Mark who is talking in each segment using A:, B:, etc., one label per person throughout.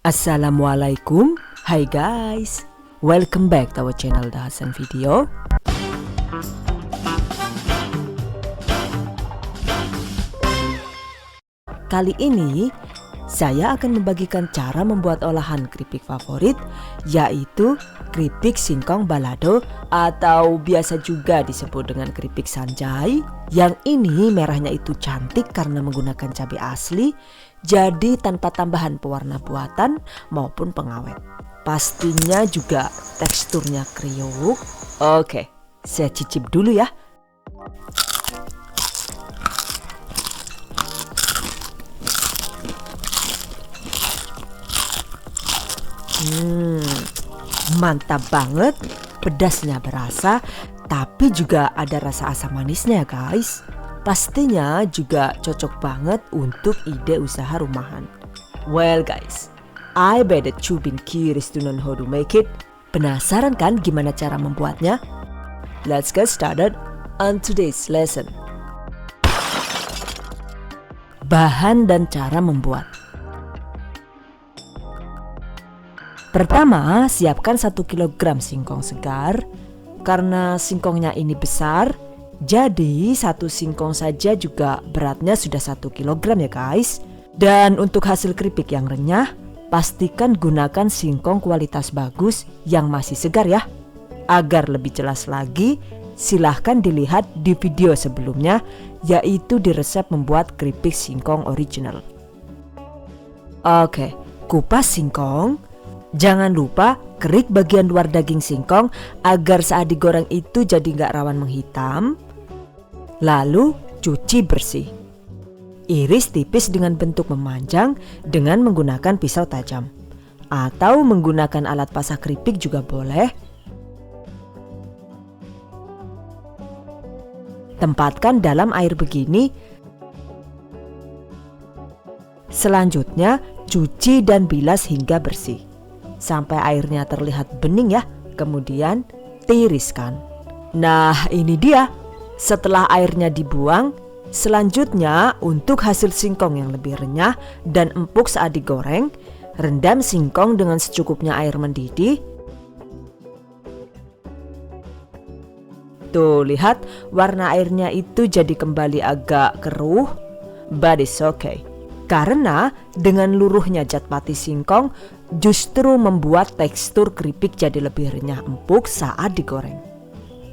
A: Assalamualaikum, hai guys, welcome back to our channel The Hasan Video. Kali ini saya akan membagikan cara membuat olahan keripik favorit, yaitu keripik singkong balado atau biasa juga disebut dengan keripik sanjay. Yang ini merahnya itu cantik karena menggunakan cabai asli, jadi tanpa tambahan pewarna buatan maupun pengawet. Pastinya juga teksturnya kriuk. Oke, saya cicip dulu ya. Mantap banget, pedasnya berasa, tapi juga ada rasa asam manisnya ya guys. Pastinya juga cocok banget untuk ide usaha rumahan. Well guys, I bet that you've been curious to know how to make it. Penasaran kan gimana cara membuatnya? Let's get started on today's lesson. Bahan dan cara membuat. Pertama, siapkan 1 kg singkong segar. Karena singkongnya ini besar, jadi 1 singkong saja juga beratnya sudah 1 kg ya guys. Dan untuk hasil keripik yang renyah, pastikan gunakan singkong kualitas bagus yang masih segar ya. Agar lebih jelas lagi, silahkan dilihat di video sebelumnya, yaitu di resep membuat keripik singkong original. Oke, kupas singkong. Jangan lupa kerik bagian luar daging singkong agar saat digoreng itu jadi nggak rawan menghitam. Lalu cuci bersih. Iris tipis dengan bentuk memanjang dengan menggunakan pisau tajam. Atau menggunakan alat pasah keripik juga boleh. Tempatkan dalam air begini. Selanjutnya cuci dan bilas hingga bersih. Sampai airnya terlihat bening ya, kemudian tiriskan. Nah ini dia, setelah airnya dibuang, selanjutnya untuk hasil singkong yang lebih renyah dan empuk saat digoreng, rendam singkong dengan secukupnya air mendidih. Tuh lihat, warna airnya itu jadi kembali agak keruh, but it's okay. Karena dengan luruhnya zat pati singkong justru membuat tekstur keripik jadi lebih renyah empuk saat digoreng.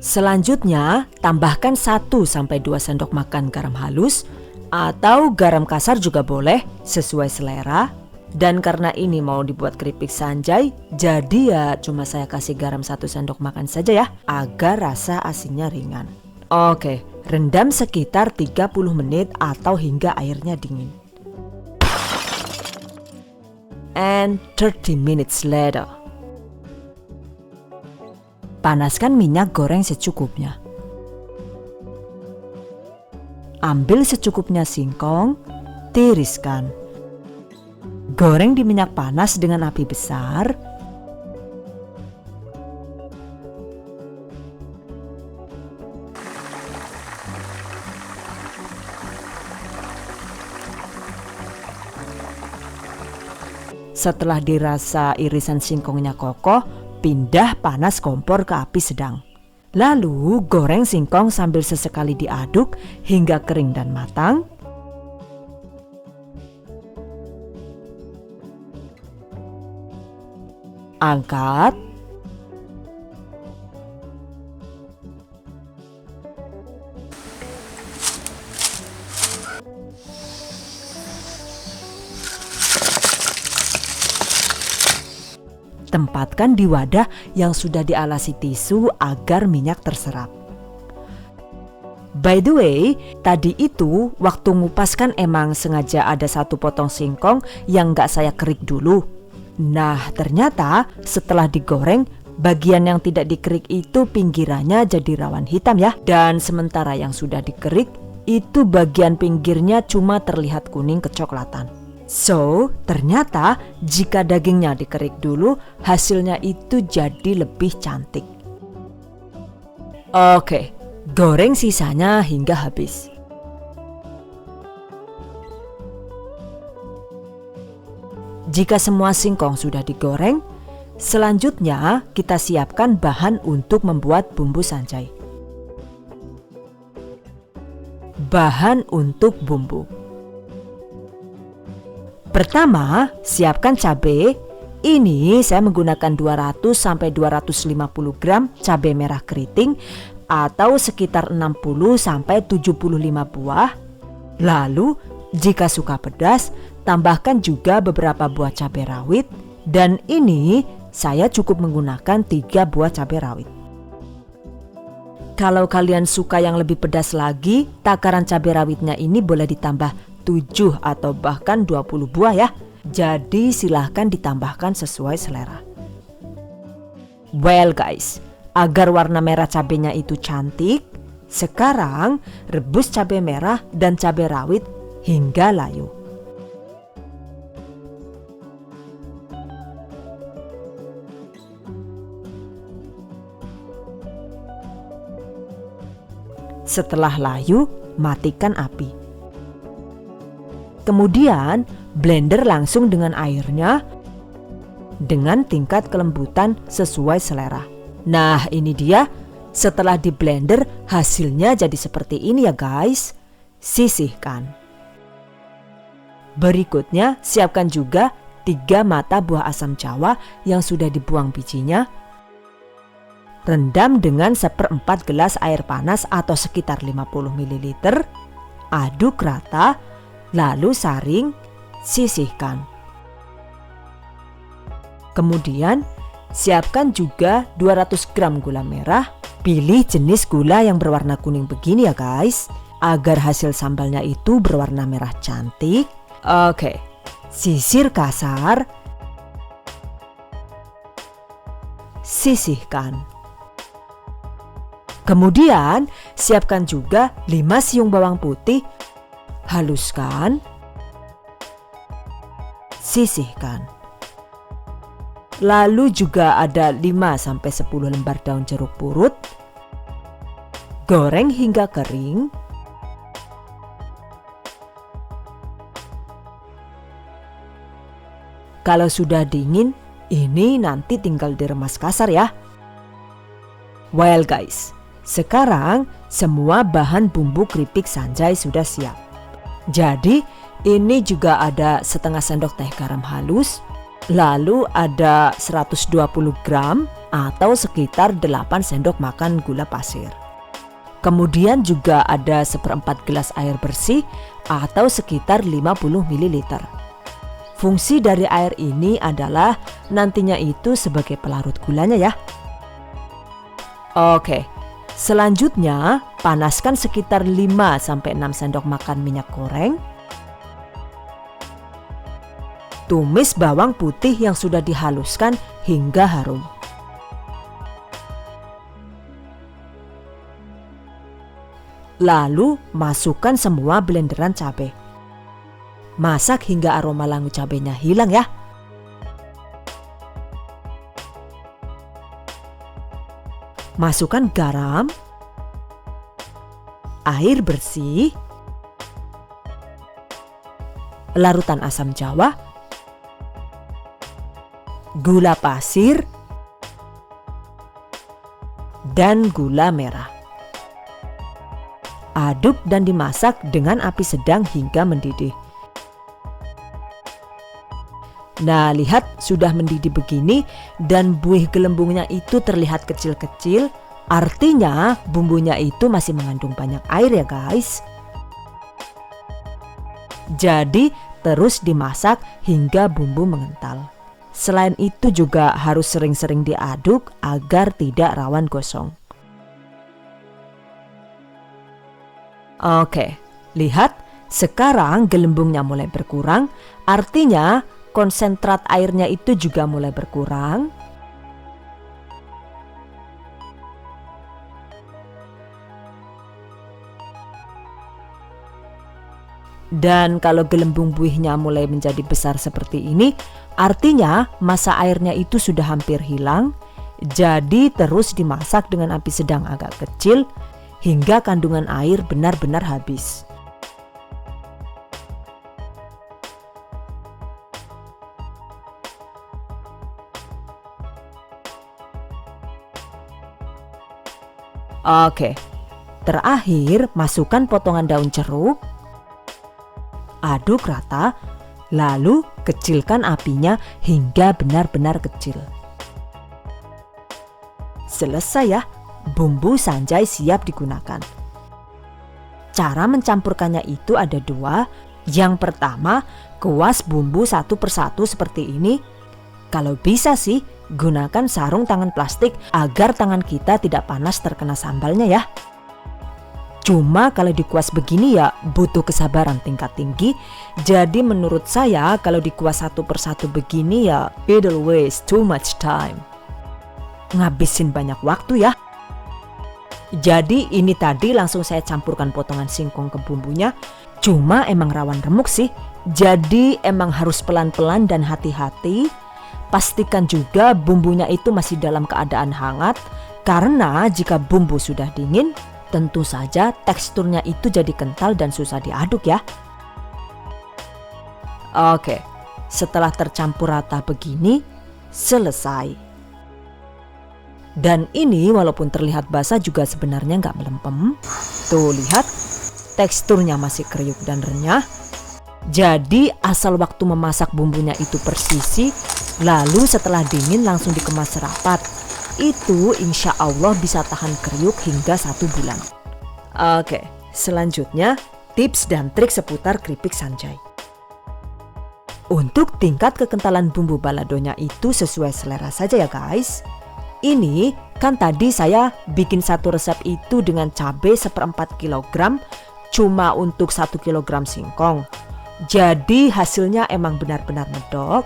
A: Selanjutnya tambahkan 1-2 sendok makan garam halus atau garam kasar juga boleh sesuai selera. Dan karena ini mau dibuat keripik sanjay, jadi ya cuma saya kasih garam 1 sendok makan saja ya, agar rasa asinnya ringan. Oke, rendam sekitar 30 menit atau hingga airnya dingin. And 30 minutes later. Panaskan minyak goreng secukupnya. Ambil secukupnya singkong, tiriskan. Goreng di minyak panas dengan api besar. Setelah dirasa irisan singkongnya kokoh, pindah panas kompor ke api sedang. Lalu goreng singkong sambil sesekali diaduk hingga kering dan matang. Angkat. Tempatkan di wadah yang sudah dialasi tisu agar minyak terserap. By the way, tadi itu waktu ngupas kan emang sengaja ada 1 potong singkong yang gak saya kerik dulu. Nah ternyata setelah digoreng, bagian yang tidak dikerik itu pinggirannya jadi rawan hitam ya. Dan sementara yang sudah dikerik, itu bagian pinggirnya cuma terlihat kuning kecoklatan. So, ternyata jika dagingnya dikerik dulu, hasilnya itu jadi lebih cantik. Oke, goreng sisanya hingga habis. Jika semua singkong sudah digoreng, selanjutnya kita siapkan bahan untuk membuat bumbu sanjai. Bahan untuk bumbu. Pertama, siapkan cabai. Ini saya menggunakan 200 sampai 250 gram cabai merah keriting atau sekitar 60 sampai 75 buah. Lalu, jika suka pedas, tambahkan juga beberapa buah cabai rawit, dan ini saya cukup menggunakan 3 buah cabai rawit. Kalau kalian suka yang lebih pedas lagi, takaran cabai rawitnya ini boleh ditambah 7 atau bahkan 20 buah ya. Jadi silahkan ditambahkan sesuai selera. Well guys, agar warna merah cabenya itu cantik, sekarang rebus cabai merah dan cabai rawit hingga layu. Setelah layu, matikan api. Kemudian blender langsung dengan airnya dengan tingkat kelembutan sesuai selera. Nah, ini dia. Setelah di blender hasilnya jadi seperti ini ya guys. Sisihkan. Berikutnya siapkan juga 3 mata buah asam jawa yang sudah dibuang bijinya. Rendam dengan 1/4 gelas air panas atau sekitar 50 ml. Aduk rata, lalu saring, sisihkan. Kemudian siapkan juga 200 gram gula merah. Pilih jenis gula yang berwarna kuning begini ya guys, agar hasil sambalnya itu berwarna merah cantik. Oke, sisir kasar, sisihkan. Kemudian siapkan juga 5 siung bawang putih, haluskan, sisihkan. Lalu juga ada 5 sampai 10 lembar daun jeruk purut. Goreng hingga kering. Kalau sudah dingin, ini nanti tinggal diremas kasar ya. Well guys, sekarang semua bahan bumbu keripik sanjai sudah siap. Jadi ini juga ada setengah sendok teh garam halus. Lalu ada 120 gram atau sekitar 8 sendok makan gula pasir. Kemudian juga ada 1/4 gelas air bersih atau sekitar 50 ml. Fungsi dari air ini adalah nantinya itu sebagai pelarut gulanya ya. Oke, selanjutnya panaskan sekitar 5 sampai 6 sendok makan minyak goreng. Tumis bawang putih yang sudah dihaluskan hingga harum. Lalu masukkan semua blenderan cabai. Masak hingga aroma langu cabenya hilang ya. Masukkan garam, air bersih, larutan asam jawa, gula pasir, dan gula merah. Aduk dan dimasak dengan api sedang hingga mendidih. Nah, lihat sudah mendidih begini dan buih gelembungnya itu terlihat kecil-kecil. Artinya bumbunya itu masih mengandung banyak air ya guys. Jadi terus dimasak hingga bumbu mengental. Selain itu juga harus sering-sering diaduk agar tidak rawan gosong. Oke, lihat sekarang gelembungnya mulai berkurang, artinya konsentrat airnya itu juga mulai berkurang. Dan kalau gelembung buihnya mulai menjadi besar seperti ini, artinya massa airnya itu sudah hampir hilang. Jadi terus dimasak dengan api sedang agak kecil hingga kandungan air benar-benar habis. Oke, terakhir masukkan potongan daun jeruk, aduk rata, lalu kecilkan apinya hingga benar-benar kecil. Selesai ya, bumbu sanjai siap digunakan. Cara mencampurkannya itu ada dua. Yang pertama, kuas bumbu satu persatu seperti ini. Kalau bisa sih, gunakan sarung tangan plastik agar tangan kita tidak panas terkena sambalnya ya. Cuma kalau dikuas begini ya butuh kesabaran tingkat tinggi. Jadi menurut saya kalau dikuas satu persatu begini ya it'll waste too much time. Ngabisin banyak waktu ya. Jadi ini tadi langsung saya campurkan potongan singkong ke bumbunya. Cuma emang rawan remuk sih. Jadi emang harus pelan-pelan dan hati-hati. Pastikan juga bumbunya itu masih dalam keadaan hangat. Karena jika bumbu sudah dingin, tentu saja teksturnya itu jadi kental dan susah diaduk ya. Oke, setelah tercampur rata begini, selesai. Dan ini walaupun terlihat basah juga sebenarnya nggak melempem. Tuh lihat, teksturnya masih kriuk dan renyah. Jadi asal waktu memasak bumbunya itu persisi, lalu setelah dingin langsung dikemas rapat. Itu insya Allah bisa tahan kriuk hingga 1 bulan. Oke, selanjutnya tips dan trik seputar keripik sanjai. Untuk tingkat kekentalan bumbu baladonya itu sesuai selera saja ya guys. Ini kan tadi saya bikin satu resep itu dengan cabai 1/4 kg cuma untuk 1 kg singkong. Jadi hasilnya emang benar-benar medok.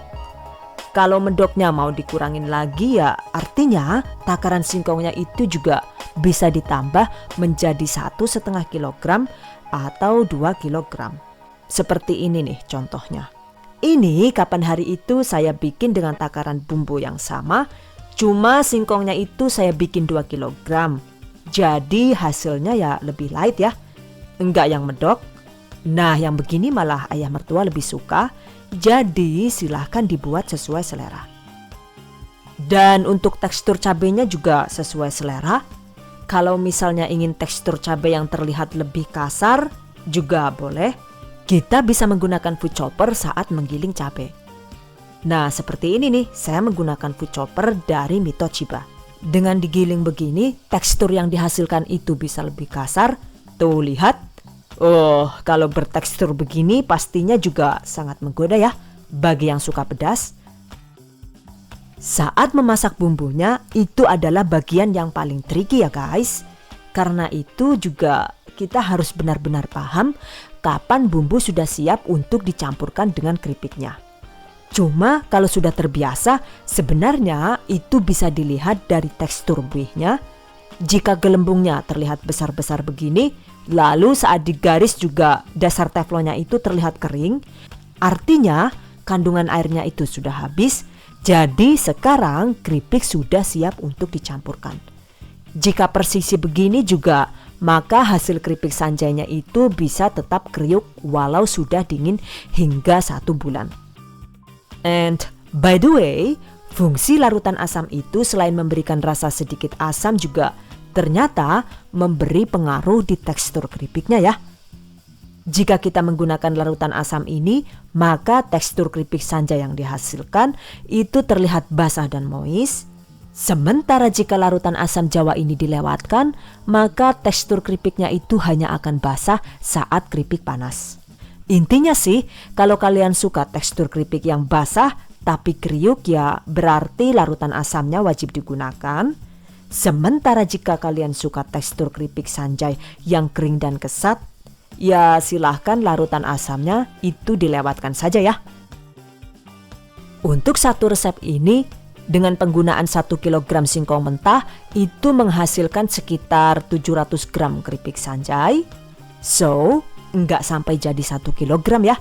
A: Kalau medoknya mau dikurangin lagi ya artinya takaran singkongnya itu juga bisa ditambah menjadi 1,5 kg atau 2 kg. Seperti ini nih contohnya. Ini kapan hari itu saya bikin dengan takaran bumbu yang sama, cuma singkongnya itu saya bikin 2 kg. Jadi hasilnya ya lebih light ya, enggak yang medok. Nah yang begini malah ayah mertua lebih suka. Jadi silahkan dibuat sesuai selera. Dan untuk tekstur cabenya juga sesuai selera. Kalau misalnya ingin tekstur cabai yang terlihat lebih kasar juga boleh. Kita bisa menggunakan food chopper saat menggiling cabai. Nah seperti ini nih, saya menggunakan food chopper dari Mito Chiba. Dengan digiling begini, tekstur yang dihasilkan itu bisa lebih kasar. Tuh lihat. Oh, kalau bertekstur begini pastinya juga sangat menggoda ya bagi yang suka pedas. Saat memasak bumbunya itu adalah bagian yang paling tricky ya guys. Karena itu juga kita harus benar-benar paham kapan bumbu sudah siap untuk dicampurkan dengan keripiknya. Cuma kalau sudah terbiasa sebenarnya itu bisa dilihat dari tekstur buihnya. Jika gelembungnya terlihat besar-besar begini, lalu saat digaris juga dasar teflonnya itu terlihat kering, artinya kandungan airnya itu sudah habis. Jadi sekarang keripik sudah siap untuk dicampurkan. Jika persisi begini juga, maka hasil keripik sanjainya itu bisa tetap kriuk walau sudah dingin hingga 1 bulan. And by the way, fungsi larutan asam itu selain memberikan rasa sedikit asam juga ternyata memberi pengaruh di tekstur keripiknya ya. Jika kita menggunakan larutan asam ini, maka tekstur keripik sanjai yang dihasilkan itu terlihat basah dan moist. Sementara jika larutan asam jawa ini dilewatkan, maka tekstur keripiknya itu hanya akan basah saat keripik panas. Intinya sih, kalau kalian suka tekstur keripik yang basah tapi kriuk ya berarti larutan asamnya wajib digunakan. Sementara jika kalian suka tekstur keripik sanjai yang kering dan kesat, ya silahkan larutan asamnya itu dilewatkan saja ya. Untuk satu resep ini, dengan penggunaan 1 kg singkong mentah, itu menghasilkan sekitar 700 gram keripik sanjai. So, enggak sampai jadi 1 kg ya.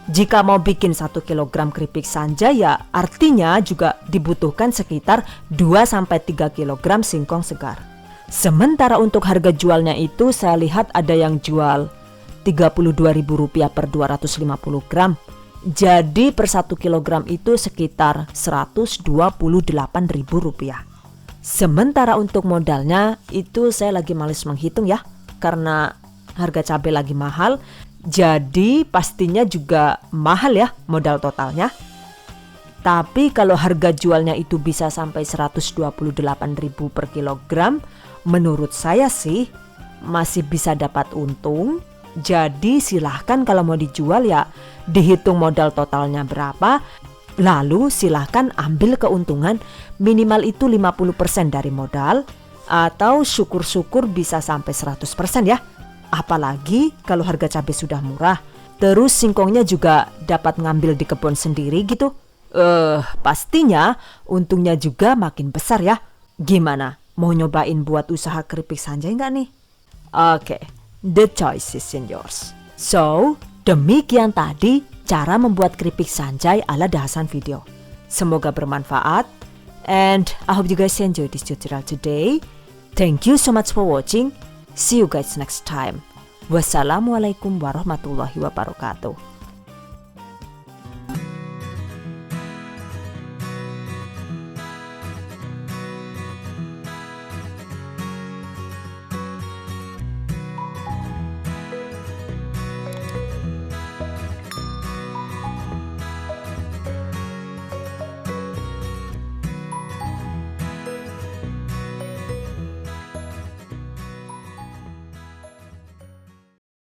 A: Jika mau bikin 1 kg keripik sanjai ya artinya juga dibutuhkan sekitar 2-3 kg singkong segar. Sementara untuk harga jualnya itu saya lihat ada yang jual Rp32.000 per 250 gram. Jadi per 1 kg itu sekitar Rp128.000. Sementara untuk modalnya itu saya lagi males menghitung ya, karena harga cabai lagi mahal. Jadi pastinya juga mahal ya modal totalnya. Tapi kalau harga jualnya itu bisa sampai 128.000 per kilogram, menurut saya sih masih bisa dapat untung. Jadi silahkan kalau mau dijual ya dihitung modal totalnya berapa, lalu silahkan ambil keuntungan minimal itu 50% dari modal, atau syukur-syukur bisa sampai 100% ya. Apalagi kalau harga cabai sudah murah, terus singkongnya juga dapat ngambil di kebun sendiri gitu. Pastinya untungnya juga makin besar ya. Gimana? Mau nyobain buat usaha keripik Sanjay nggak nih? Oke, the choice is in yours. So, demikian tadi cara membuat keripik Sanjay ala dahasan video. Semoga bermanfaat. And I hope you guys enjoy this tutorial today. Thank you so much for watching. See you guys next time. Wassalamualaikum warahmatullahi wabarakatuh.